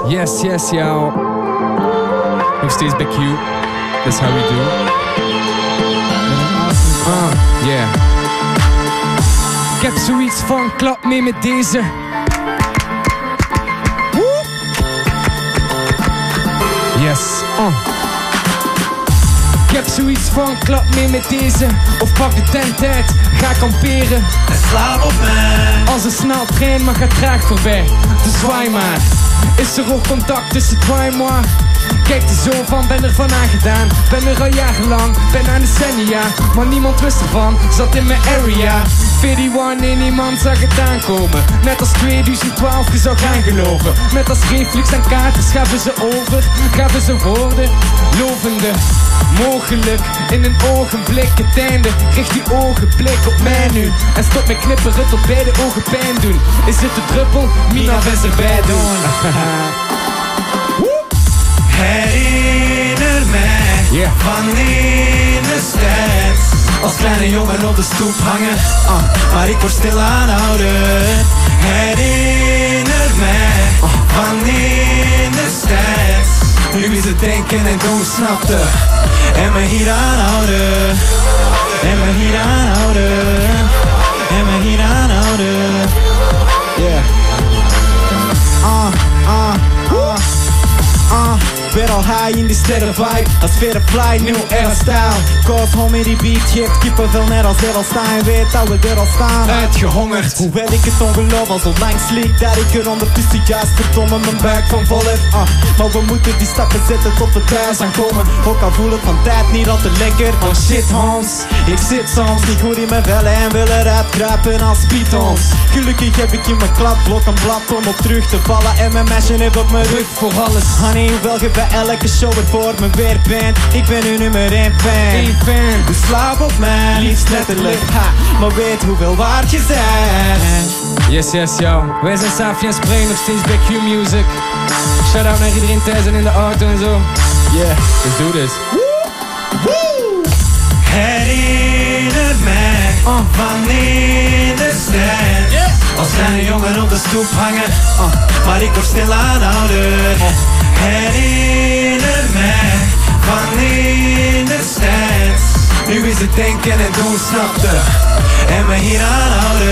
Yes, yes, yo. Nog steeds bij Q. That's how we do. Yeah. Ik heb zoiets van, klap mee met deze. Yes, Ik heb zoiets van, klap mee met deze. Of pak de tent uit, ga kamperen. En slaap op mij. Als een sneltrein, maar gaat traag voorbij. Dus zwaai maar. Is er ook contact tussen toi en moi? Kijk er zo van, ben ervan aangedaan. Ben er al jarenlang, ben aan decennia. Maar niemand wist ervan, zat in mijn area. 41 en niemand zag het aankomen. Net als 2012, je zou gaan geloven. Met als reflux en kaarten schaven ze over. Gaven ze woorden, lovende. Mogelijk, in een ogenblik het einde. Richt die ogenblik op mij nu. En stop met knipperen tot beide ogen pijn doen. Is het de druppel? Mina wens erbij doen. Herinner mij van in de stad. Als kleine jongen op de stoep hangen, maar ik word stil aanhouden. Herinner mij van in de stad. Nu is het denken en doen snapte. En me hier aanhouden. En me hier aanhouden. En me hier aanhouden. Yeah. Ben al high in die sterren vibe. Als verder fly, new era style. Cause homie die beat geeft kippenvel net als er al staan. Weet dat we er al staan. Uitgehongerd. Hoewel ik het ongeloof al zo lang sliek. Dat ik er ondertussen juist verdomme mijn buik van vol heb. Maar we moeten die stappen zetten tot we thuis aankomen. Ook al voel het van tijd niet altijd lekker. Oh shit Hans, ik zit soms niet goed in mijn vellen en wil eruit kruipen als pythons. Gelukkig heb ik in mijn kladblok een blad om op terug te vallen. En mijn meisje heeft op mijn rug voor alles. Honey, hoewel je bij elke show er voor me weer bent. Ik ben uw nummer 1 fan. Dus slaap op mij, liefst letterlijk. Maar weet hoeveel waard je bent. Yes, yes, yo. Wij zijn Safi en Spray, nog steeds bij Q Music. Shout out naar iedereen thuis en in de auto en zo. Yeah, let's do this. Herinner mij van in de stad. Als kleine jongen op de stoep hangen, maar ik word stil aanhouden. Herinner mij van in de stad. Nu is het denken en doen snapte. En me hier aanhouden.